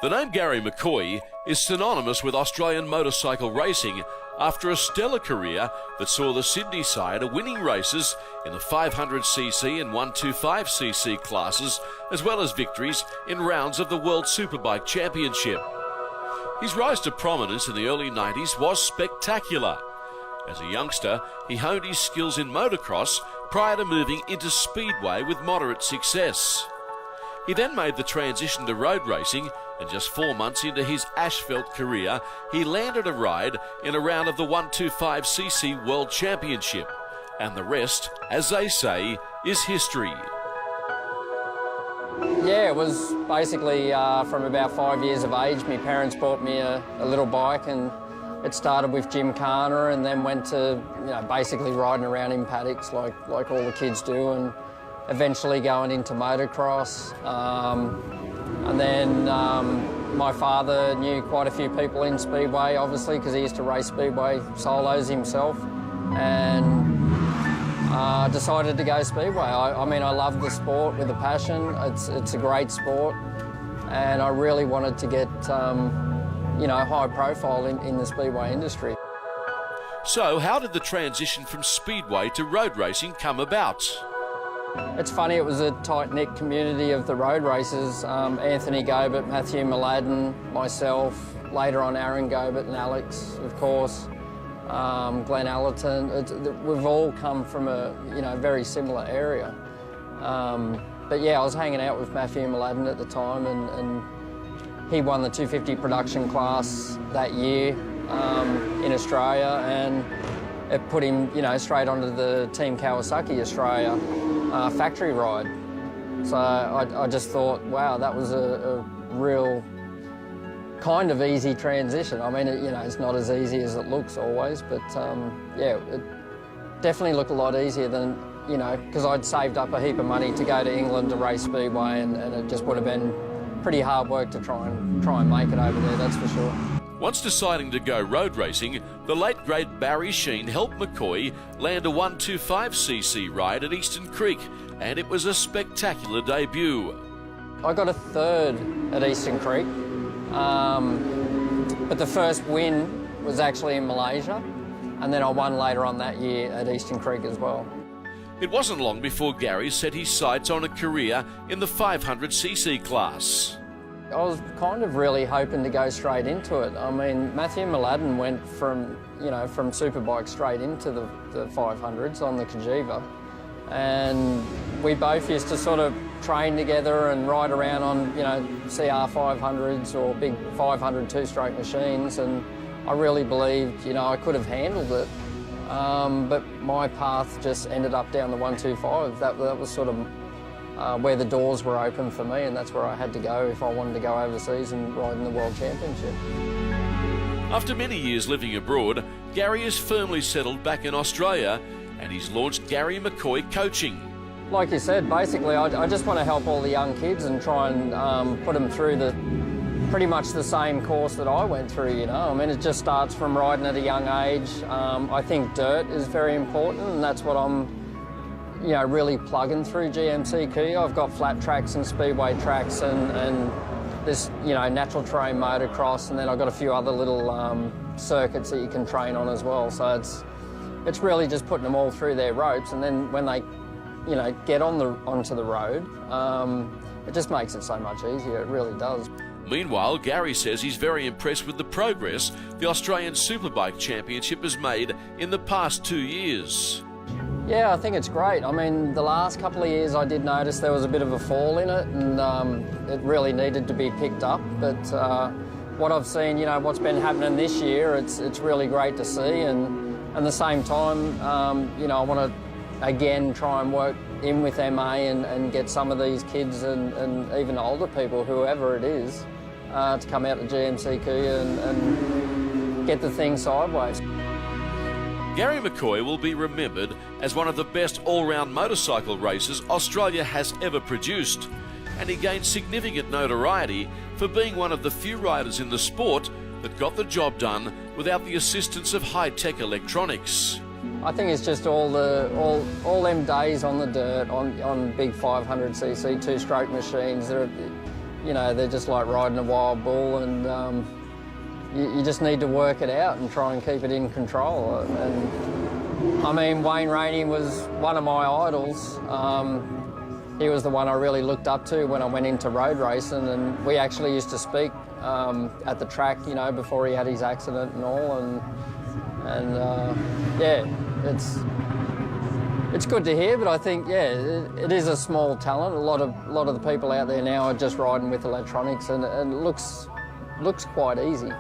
The name Garry McCoy is synonymous with Australian motorcycle racing after a stellar career that saw the Sydney side winning races in the 500cc and 125cc classes, as well as victories in rounds of the World Superbike Championship. His rise to prominence in the early 90s was spectacular. As a youngster, he honed his skills in motocross prior to moving into speedway with moderate success. He then made the transition to road racing, and just 4 months into his asphalt career, he landed a ride in a round of the 125cc World Championship. And the rest, as they say, is history. Yeah, it was basically from about 5 years of age. My parents bought me a little bike, and it started with gymkhana and then went to, basically riding around in paddocks like all the kids do, and eventually going into motocross. And then my father knew quite a few people in Speedway, obviously, because he used to race Speedway solos himself, and decided to go Speedway. I mean, I love the sport with a passion. It's a great sport, and I really wanted to get, high profile in the Speedway industry. So how did the transition from Speedway to road racing come about? It's funny, it was a tight-knit community of the road racers. Anthony Gobert, Matthew Mladen, myself, later on Aaron Gobert and Alex, of course, Glenn Allerton. We've all come from a very similar area. But yeah, I was hanging out with Matthew Mladen at the time, and he won the 250 production class that year in Australia, and it put him straight onto the Team Kawasaki Australia factory ride. So I just thought, wow, that was a real kind of easy transition. I mean, it's not as easy as it looks always, but yeah, it definitely looked a lot easier than, because I'd saved up a heap of money to go to England to race Speedway, and it just would have been pretty hard work to try and make it over there, that's for sure. Once deciding to go road racing, the late great Barry Sheen helped McCoy land a 125cc ride at Eastern Creek, and it was a spectacular debut. I got a third at Eastern Creek, but the first win was actually in Malaysia, and then I won later on that year at Eastern Creek as well. It wasn't long before Garry set his sights on a career in the 500cc class. I was kind of really hoping to go straight into it. I mean, Matthew Mladen went from Superbike straight into the 500s on the Kajiva. And we both used to sort of train together and ride around on, CR 500s or big 500 two-stroke machines. And I really believed, I could have handled it. But my path just ended up down the 125. That was sort of where the doors were open for me, and that's where I had to go if I wanted to go overseas and ride in the World Championship. After many years living abroad, Garry is firmly settled back in Australia, and he's launched Garry McCoy Coaching. Like you said, basically I just want to help all the young kids and try and put them through pretty much the same course that I went through, I mean, it just starts from riding at a young age. I think dirt is very important, and that's what I'm really plugging through GMCQ. I've got flat tracks and speedway tracks and this, natural terrain motocross, and then I've got a few other little circuits that you can train on as well. So it's really just putting them all through their ropes, and then when they, get onto the road, it just makes it so much easier. It really does. Meanwhile, Garry says he's very impressed with the progress the Australian Superbike Championship has made in the past 2 years. Yeah, I think it's great. I mean, the last couple of years I did notice there was a bit of a fall in it, and it really needed to be picked up. But what I've seen, what's been happening this year, it's really great to see. And at the same time, I want to again try and work in with MA and get some of these kids and even older people, whoever it is, to come out to GMCQ and get the thing sideways. Garry McCoy will be remembered as one of the best all-round motorcycle racers Australia has ever produced, and he gained significant notoriety for being one of the few riders in the sport that got the job done without the assistance of high-tech electronics. I think it's just all them days on the dirt, on big 500cc two-stroke machines. you know, they're just like riding a wild bull, and you just need to work it out and try and keep it in control. And I mean, Wayne Rainey was one of my idols. He was the one I really looked up to when I went into road racing, and we actually used to speak at the track, you know, before he had his accident and all. And yeah, it's good to hear, but I think, yeah, it is a small talent. A lot of the people out there now are just riding with electronics, and it looks quite easy.